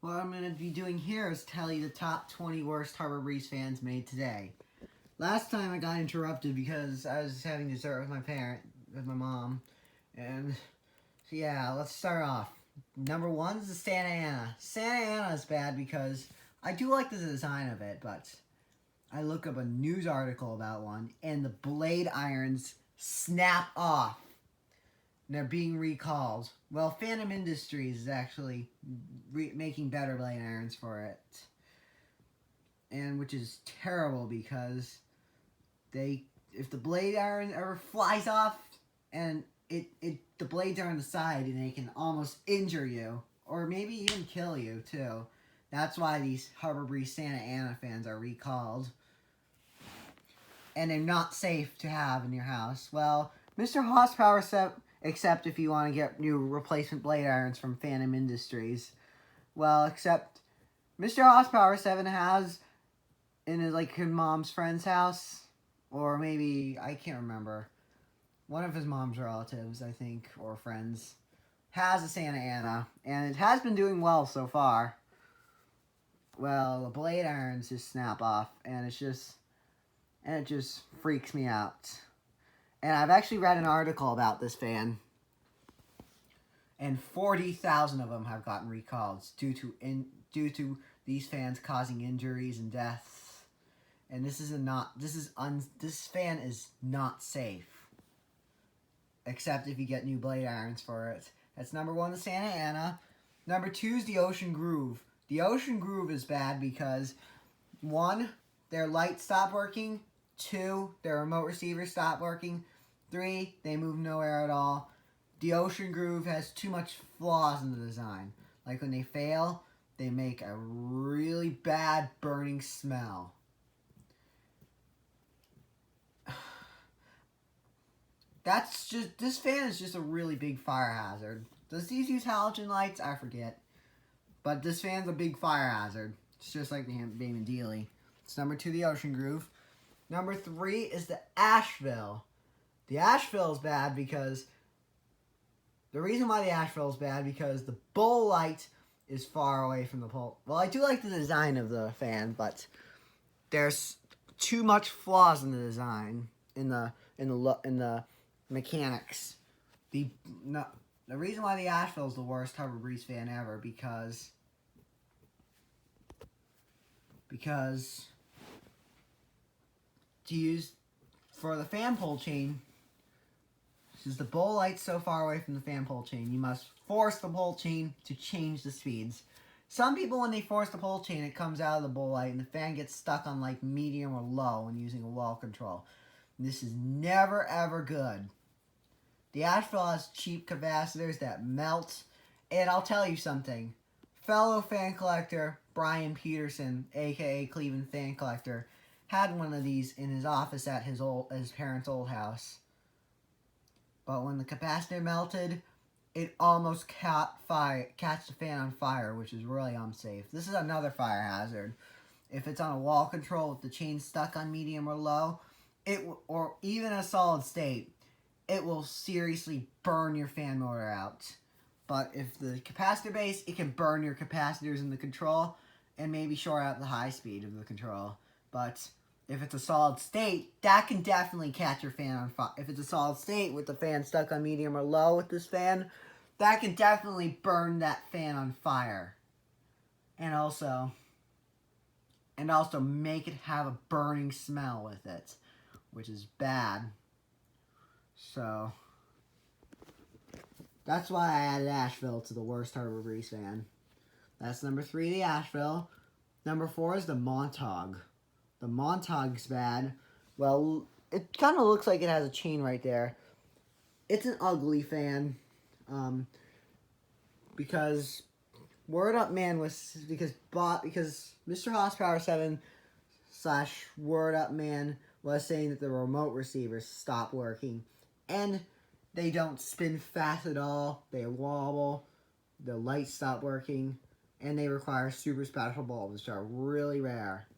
What I'm going to be doing here is tell you the top 20 worst Harbor Breeze fans made today. Last time I got interrupted because I was having dessert with my mom. And so yeah, let's start off. Number one is the Santa Ana. Santa Ana is bad because I do like the design of it, but I look up a news article about one and the blade irons snap off. And they're being recalled. Well, Phantom Industries is actually making better blade irons for it, and which is terrible because if the blade iron ever flies off and the blades are on the side and they can almost injure you or maybe even kill you too. That's why these Harbor Breeze Santa Ana fans are recalled, and they're not safe to have in your house. Well, Mr. Horsepower set except if you want to get new replacement blade irons from Phantom Industries. Well, except Mr. Horsepower 7 has in his mom's friend's house, or maybe I can't remember. One of his mom's relatives, I think, or friends, has a Santa Ana, and it has been doing well so far. Well, the blade irons just snap off, and it just freaks me out. And I've actually read an article about this fan, and 40,000 of them have gotten recalled due to these fans causing injuries and deaths. And this fan is not safe, except if you get new blade irons for it. That's number one, the Santa Ana. Number two is the Ocean Groove. The Ocean Groove is bad because 1, their lights stop working. 2, their remote receivers stop working. 3, they move nowhere at all. The Ocean Groove has too much flaws in the design. Like when they fail, they make a really bad burning smell. This fan is just a really big fire hazard. Does these use halogen lights? I forget. But this fan's a big fire hazard. It's just like the Bayman Dealey. It's number 2, the Ocean Groove. Number 3 is the Asheville. The Asheville is bad because the reason why the Asheville is bad because the bowl light is far away from the pole. Well, I do like the design of the fan, but there's too much flaws in the design, in the mechanics. The reason why the Asheville is the worst Harbor Breeze fan ever because to use for the fan pole chain, since the bowl light's so far away from the fan pole chain, you must force the pole chain to change the speeds. Some people, when they force the pole chain, it comes out of the bowl light and the fan gets stuck on like medium or low when using a wall control. And this is never ever good. The Asheville has cheap capacitors that melt, and I'll tell you something. Fellow fan collector Brian Peterson, aka Cleveland Fan Collector, had one of these in his office at his parents' old house. But when the capacitor melted, it almost catch the fan on fire, which is really unsafe. This is another fire hazard. If it's on a wall control with the chain stuck on medium or low, or even a solid state, it will seriously burn your fan motor out. But if the capacitor base, it can burn your capacitors in the control and maybe short out the high speed of the control. But if it's a solid state, that can definitely catch your fan on fire. If it's a solid state with the fan stuck on medium or low with this fan, that can definitely burn that fan on fire. And also make it have a burning smell with it, which is bad. So that's why I added Asheville to the worst Harbor Breeze fan. That's number 3, the Asheville. Number 4 is the Montauk. The Montauk's bad. Well, it kind of looks like it has a chain right there. It's an ugly fan. Because Word Up Man because Mr. Horsepower 7 / Word Up Man was saying that the remote receivers stopped working. And they don't spin fast at all. They wobble. The lights stop working. And they require super special bulbs, which are really rare.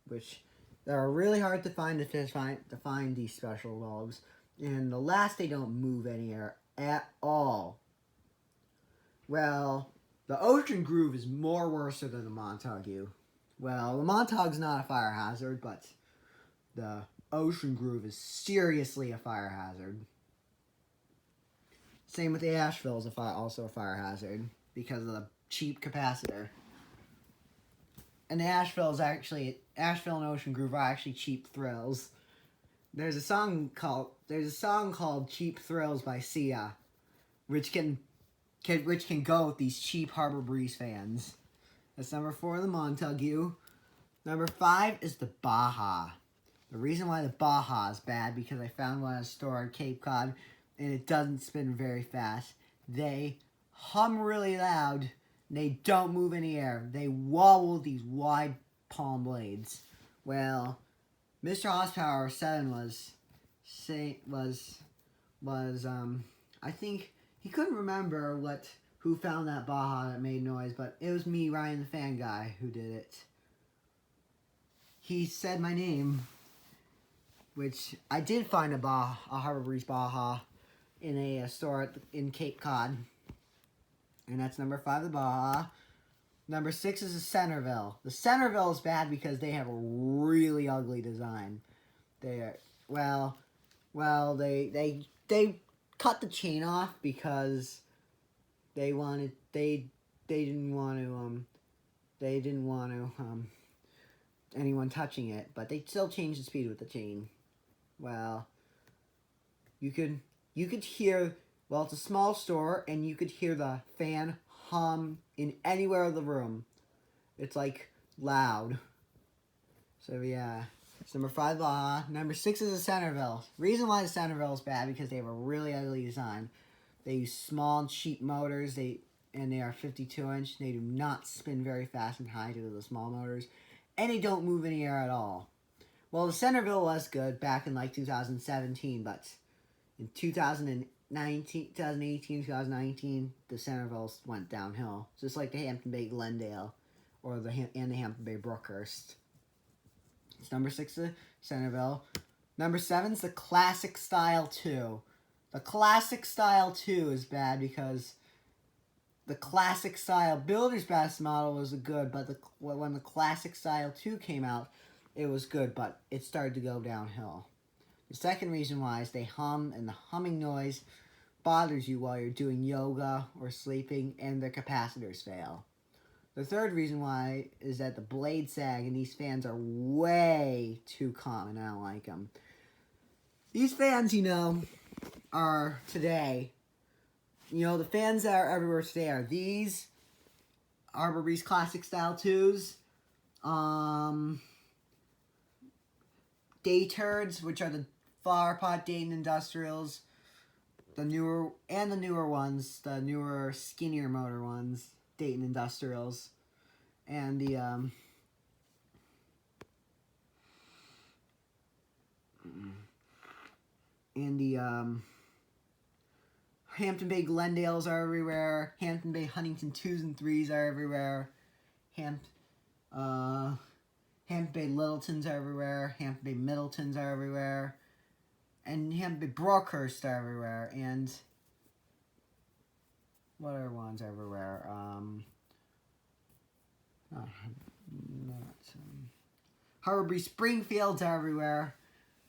Which are really hard to find these special bulbs. And they don't move anywhere at all. Well, The Ocean Groove is more worse than the Montague. Well, the Montague's not a fire hazard, but the Ocean Groove is seriously a fire hazard. Same with the Asheville is also a fire hazard because of the cheap capacitor. And the Asheville and Ocean Groove are actually cheap thrills. There's a song called "Cheap Thrills" by Sia, which can go with these cheap Harbor Breeze fans. That's number 4, the Montague. Number 5 is the Baja. The reason why the Baja is bad because I found one at a store in Cape Cod, and it doesn't spin very fast. They hum really loud. They don't move in the air. They wobble these wide palm blades. Well, Mr. Horsepower 7 I think he couldn't remember who found that Baja that made noise, but it was me, Ryan the Fan Guy, who did it. He said my name, which I did find a Harbor Breeze Baja in a store in Cape Cod. And that's number 5, the Baja. Number 6 is the Centerville. The Centerville is bad because they have a really ugly design. They cut the chain off because they didn't want anyone touching it, but they still changed the speed with the chain. Well, you could hear. Well, it's a small store, and you could hear the fan hum in anywhere of the room. It's, like, loud. So, yeah. It's number 5, Baja. Number 6 is the Centerville. Reason why the Centerville is bad because they have a really ugly design. They use small and cheap motors, and they are 52-inch. They do not spin very fast and high due to the small motors, and they don't move in the air at all. Well, the Centerville was good back in, like, 2017, but in 2018, 2019, the Centervilles went downhill. Just like the Hampton Bay Glendale and the Hampton Bay Brookhurst. It's number 6, the Centerville. Number 7 is the Classic Style 2. The Classic Style 2 is bad because the Classic Style Builder's Best model was good, but when the Classic Style 2 came out, it was good, but it started to go downhill. The second reason why is they hum, and the humming noise bothers you while you're doing yoga or sleeping, and their capacitors fail. The third reason why is that the blade sag, and these fans are way too common. I don't like them. These fans, are today. The fans that are everywhere today are these Harbor Breeze Classic Style 2s. Day Turds, which are the Flower Pot Dayton Industrials. The newer ones, the newer, skinnier motor ones, Dayton Industrials. And the Hampton Bay Glendales are everywhere. Hampton Bay Huntington 2s and 3s are everywhere. Hampton Bay Littletons are everywhere. Hampton Bay Middletons are everywhere. And Hampton Bay Brookhurst are everywhere. And what other ones are everywhere? Harbor Breeze Springfields are everywhere.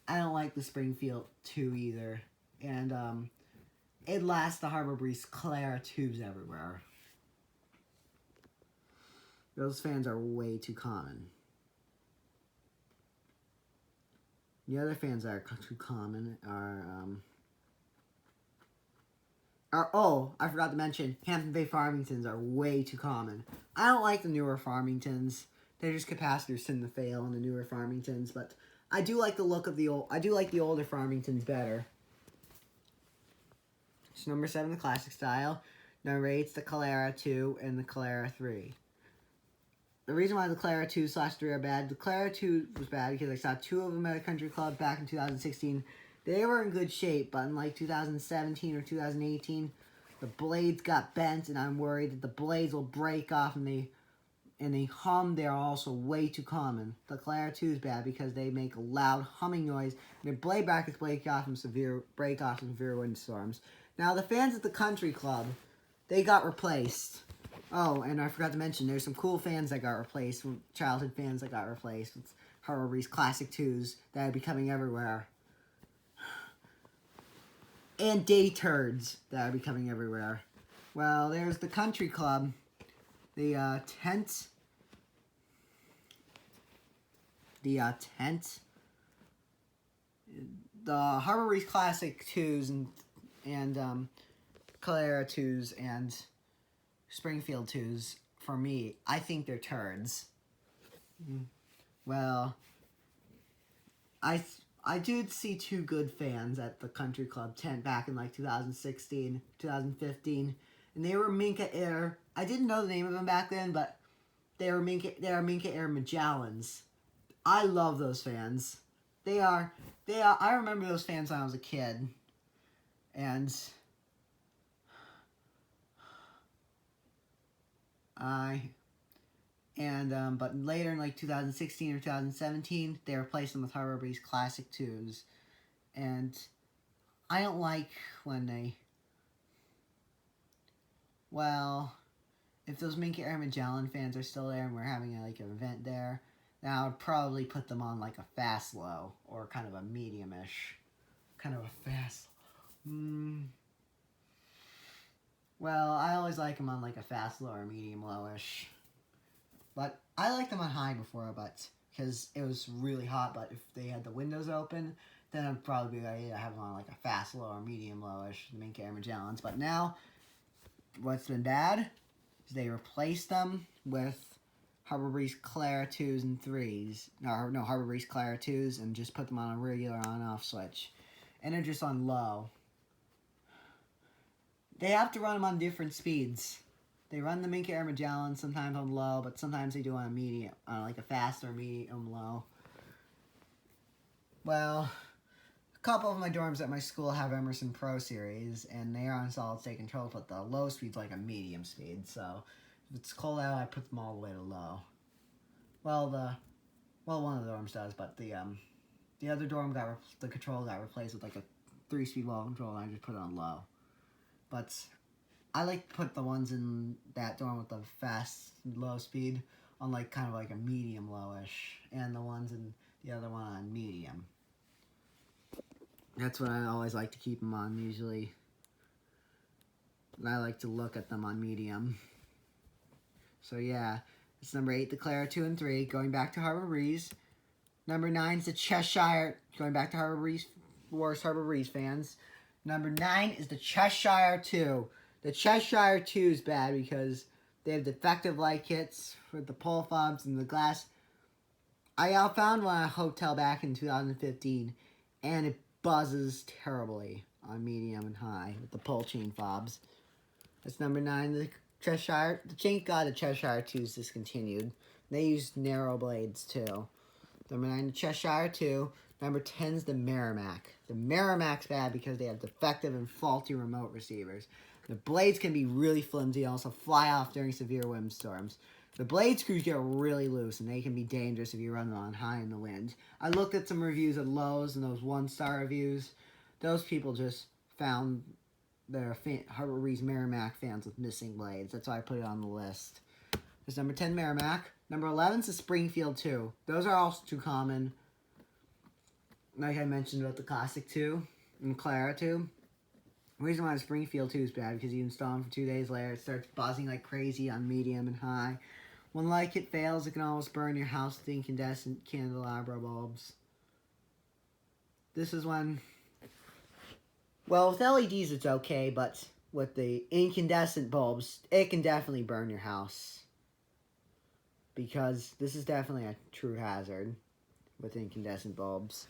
I don't like the Springfield 2 either. And it lasts the Harbor Breeze Clara tubes everywhere. Those fans are way too common. The other fans that are too common I forgot to mention, Hampton Bay Farmingtons are way too common. I don't like the newer Farmingtons. They're just capacitors tend to fail in the newer Farmingtons, but I do like the look of the older Farmingtons better. So number 7, the Classic Style. Number 8 is the Clara 2 and the Clara 3. The reason why the Clara 2/3 are bad, the Clara 2 was bad because I saw 2 of them at a country club back in 2016. They were in good shape, but in like 2017 or 2018, the blades got bent, and I'm worried that the blades will break off, and they hum. They are also way too common. The Clara 2 is bad because they make a loud humming noise, and their blade brackets break off in severe windstorms. Now, the fans at the country club, they got replaced. Oh, and I forgot to mention, there's some cool fans that got replaced, childhood fans that got replaced with Harvey's Classic 2s that are becoming everywhere. And day turds that are becoming everywhere. Well, there's the Country Club, the tent, the Harbor Reese Classic 2s and Calera 2s and Springfield 2s. For me, I think they're turds. Well, I did see two good fans at the Country Club tent back in like 2016, 2015, and they were Minka Air. I didn't know the name of them back then, but they are Minka Air Magellans. I love those fans. They are. I remember those fans when I was a kid, and but later in like 2016 or 2017, they replaced them with Harbor Breeze Classic 2s. And I don't like when they... Well, if those Minka Air Magellan fans are still there and we're having like an event there, then I would probably put them on like a fast low or kind of a medium-ish. Kind of a fast... Well, I always like them on like a fast low or medium lowish. But I liked them on high before, but because it was really hot. But if they had the windows open, then I'd probably be ready to have them on like a fast low or medium lowish, the Minka Air Magellans. But now, what's been bad is they replaced them with Harbor Breeze Clara 2s and 3s. No, Harbor Breeze Clara 2s and just put them on a regular on-off switch. And they're just on low. They have to run them on different speeds. They run the Minka Air Magellan sometimes on low, but sometimes they do on a medium, like a fast or medium low. Well, a couple of my dorms at my school have Emerson Pro Series, and they are on solid state control, but the low speed's like a medium speed. So if it's cold out, I put them all the way to low. Well, one of the dorms does, but the other dorm the control got replaced with like a 3-speed low control, and I just put it on low. But I like to put the ones in that dorm with the fast low speed on like kind of like a medium lowish, and the ones in the other one on medium. That's what I always like to keep them on usually. And I like to look at them on medium. So yeah, it's number 8, the Clara 2 and 3, going back to Harbor Breeze. Number 9 is the Cheshire, going back to Harbor Breeze, worst Harbor Breeze fans. Number 9 is the Cheshire 2. The Cheshire 2 is bad because they have defective light kits for the pull fobs and the glass. I found one at a hotel back in 2015, and it buzzes terribly on medium and high with the pull chain fobs. That's number 9. The Cheshire. Thank God the Cheshire 2 is discontinued. They use narrow blades too. Number 9, the Cheshire 2. Number 10 is the Merrimack. The Merrimack's bad because they have defective and faulty remote receivers. The blades can be really flimsy and also fly off during severe windstorms. The blade screws get really loose, and they can be dangerous if you run them on high in the wind. I looked at some reviews at Lowe's and those 1-star reviews. Those people just found their Harbor Breeze Merrimack fans with missing blades. That's why I put it on the list. There's number 10, Merrimack. Number 11 is the Springfield 2. Those are also too common. Like I mentioned about the Classic 2 and Clara 2. The reason why the Springfield 2 is bad because you install them for 2 days later, it starts buzzing like crazy on medium and high. When light kit fails, it can almost burn your house with incandescent candelabra bulbs. This is when... Well, with LEDs it's okay, but with the incandescent bulbs, it can definitely burn your house. Because this is definitely a true hazard with incandescent bulbs.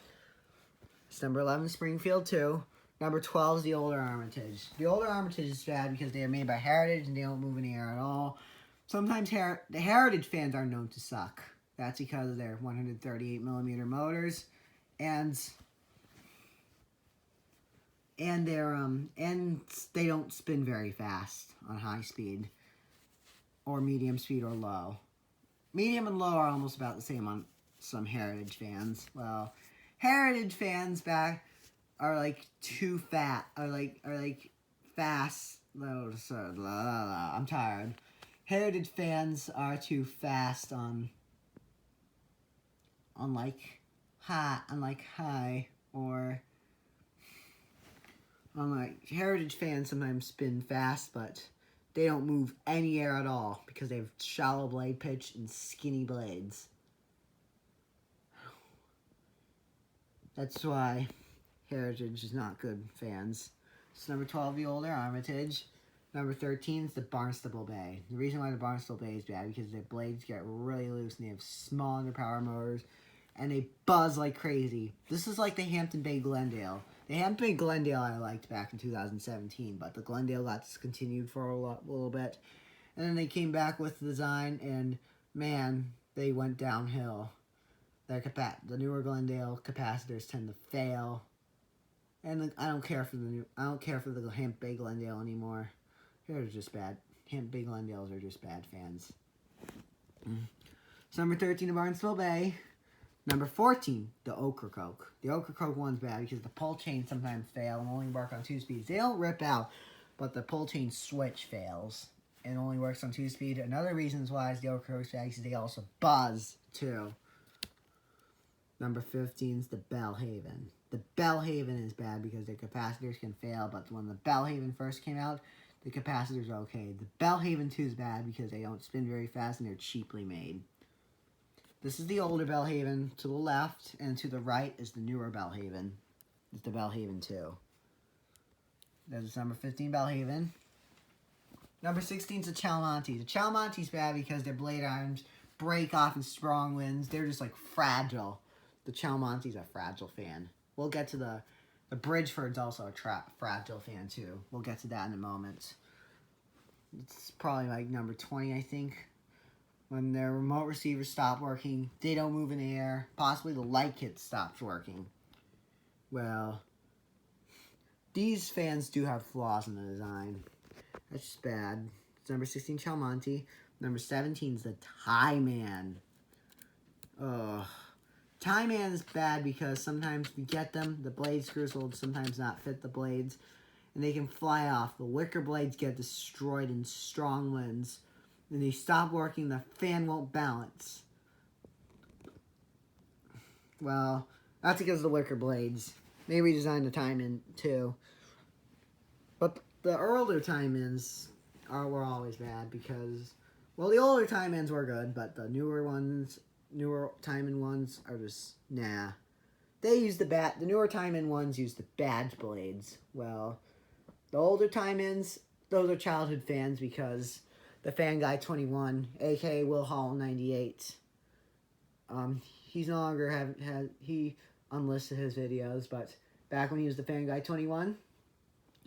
It's number 11, Springfield 2. Number 12 is the older Armitage. The older Armitage is bad because they are made by Heritage and they don't move in the air at all. Sometimes the Heritage fans are known to suck. That's because of their 138mm motors and they don't spin very fast on high speed or medium speed or low. Medium and low are almost about the same on some Heritage fans. Well, Heritage fans are like too fat, are like fast. I'm tired. Heritage fans are too fast on high, or Heritage fans sometimes spin fast, but they don't move any air at all because they have shallow blade pitch and skinny blades. That's why Heritage is not good fans. So number 12, the older Armitage. Number 13 is the Barnstable Bay. The reason why the Barnstable Bay is bad because their blades get really loose and they have small underpower motors and they buzz like crazy. This is like the Hampton Bay Glendale. The Hampton Bay Glendale I liked back in 2017, but the Glendale got discontinued for a little bit. And then they came back with the design and man, they went downhill. The newer Glendale capacitors tend to fail. And I don't care for the Hampton Bay Glendale anymore. They're just bad. Hampton Bay Glendales are just bad fans. So number 13, the Barnstable Bay. Number 14, the Ocracoke. The Ocracoke one's bad because the pull chains sometimes fail and only work on 2 speeds. They don't rip out, but the pull chain switch fails and only works on 2 speed. Another reason why the Ocracoke's bad is they also buzz too. Number 15 is the Bellhaven. The Bellhaven is bad because their capacitors can fail, but when the Bellhaven first came out, the capacitors are okay. The Bellhaven 2 is bad because they don't spin very fast and they're cheaply made. This is the older Bellhaven to the left, and to the right is the newer Bellhaven. It's the Bellhaven 2. That's number 15 Bellhaven. Number 16 is the Chalmonte. The Chalmonte's bad because their blade arms break off in strong winds. They're just like fragile. The Chalmonte's a fragile fan. We'll get to the Bridgeford's also a fragile fan too. We'll get to that in a moment. It's probably like number 20, I think. When their remote receivers stop working, they don't move in the air. Possibly the light kit stops working. Well, these fans do have flaws in the design. That's just bad. It's number 16, Chalmonte. Number 17 is the Tie Man. Ugh. Tie Man is bad because sometimes we get them, the blade screws will sometimes not fit the blades, and they can fly off. The wicker blades get destroyed in strong winds. When they stop working, the fan won't balance. Well, that's because of the wicker blades. They redesigned the Tie-Man too. But the earlier Tie-Mans were always bad because, well, the older Tie-Mans were good, but the newer Tie-Man ones are just, nah. They use the newer Tie-Man ones use the badge blades. Well, the older Tie-Mans, those are childhood fans because the Fan Guy 21, aka Will Hall 98. He's no longer he unlisted his videos, but back when he was the Fan Guy 21,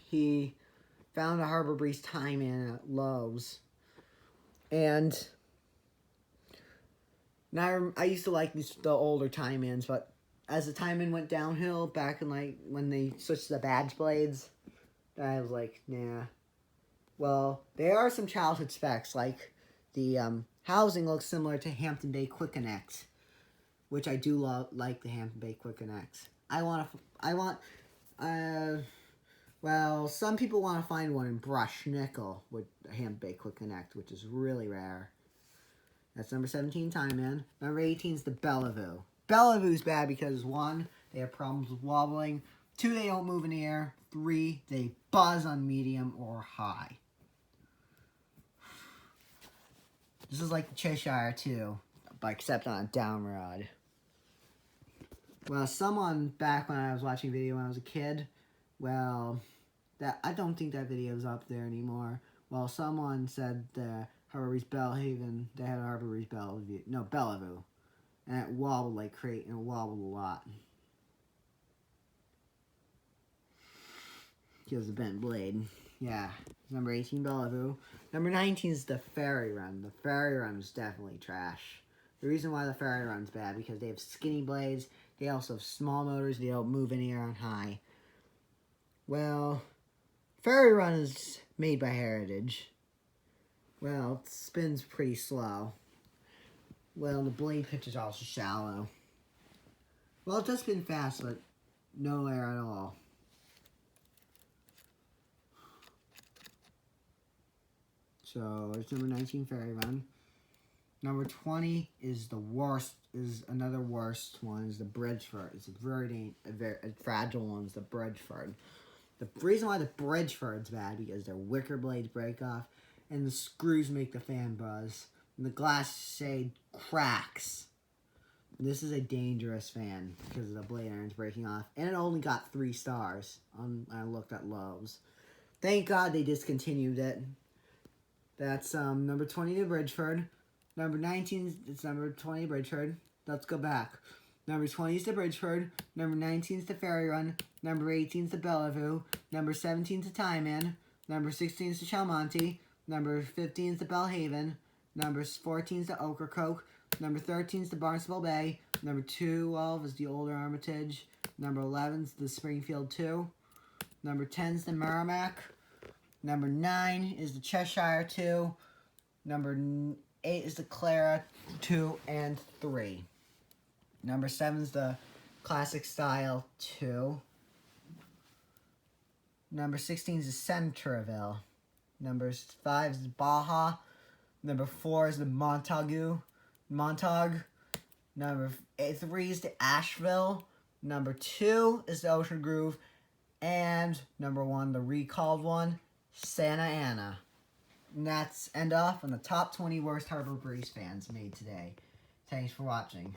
he found a Harbor Breeze Tie-Man at Lowe's. And now I used to like the older Tie-Mans, but as the Tie-Man went downhill back in like when they switched to the badge blades, I was like, nah. Well, there are some childhood specs, like the housing looks similar to Hampton Bay Quick Connect, which I do like the Hampton Bay Quick Connect. Well, some people want to find one in brush nickel with the Hampton Bay Quick Connect, which is really rare. That's number 17, Tie-Man. Number 18 is the Bellevue. Bellevue's bad because 1, they have problems with wobbling. 2, they don't move in the air. 3, they buzz on medium or high. This is like the Cheshire too, but except on a down rod. Well, someone back when I was watching a video when I was a kid, well, I don't think that video is up there anymore. Well, someone said the Harbor Breeze Bellhaven, they had a Harbor Breeze Bellevue, and it wobbled like crazy, and it wobbled a lot. Because of the bent blade. Yeah. Number 18, Bellevue. Number 19 is the Ferry Run. The Ferry Run is definitely trash. The reason why the Ferry Run's bad, because they have skinny blades, they also have small motors, they don't move in the air on high. Well, Ferry Run is made by Heritage. Well, it spins pretty slow. Well, the blade pitch is also shallow. Well, it does spin fast, but no air at all. So there's number 19, Fairy Run. Number 20 is the worst, is another worst one, is the Bridgeford. It's a very fragile one, is the Bridgeford. The reason why the Bridgeford's bad because their wicker blades break off and the screws make the fan buzz. And the glass shade cracks. This is a dangerous fan because the blade iron's breaking off. And it only got 3 stars. I looked at Lowe's. Thank God they discontinued it. That's number 20, the Bridgeford. Number 19 is number 20, Bridgeford. Let's go back. Number 20 is the Bridgeford. Number 19 is the Fairy Run. Number 18 is the Bellevue. Number 17 is the Tieman. Number 16 is the Chalmonte. Number 15 is the Belhaven. Number 14 is the Ocracoke. Number 13 is the Barnstable Bay. Number 12 is the Older Armitage. Number 11 is the Springfield 2. Number 10 is the Merrimack. Number 9 is the Cheshire 2. Number 8 is the Clara 2 and 3. Number 7 is the Classic Style 2. Number 16 is the Centreville. Number 5 is the Baja. Number 4 is the Montague. Number 3 is the Asheville. Number 2 is the Ocean Grove. And number 1, the recalled one, Santa Ana. And that's end off on the top 20 worst Harbor Breeze fans made today. Thanks for watching.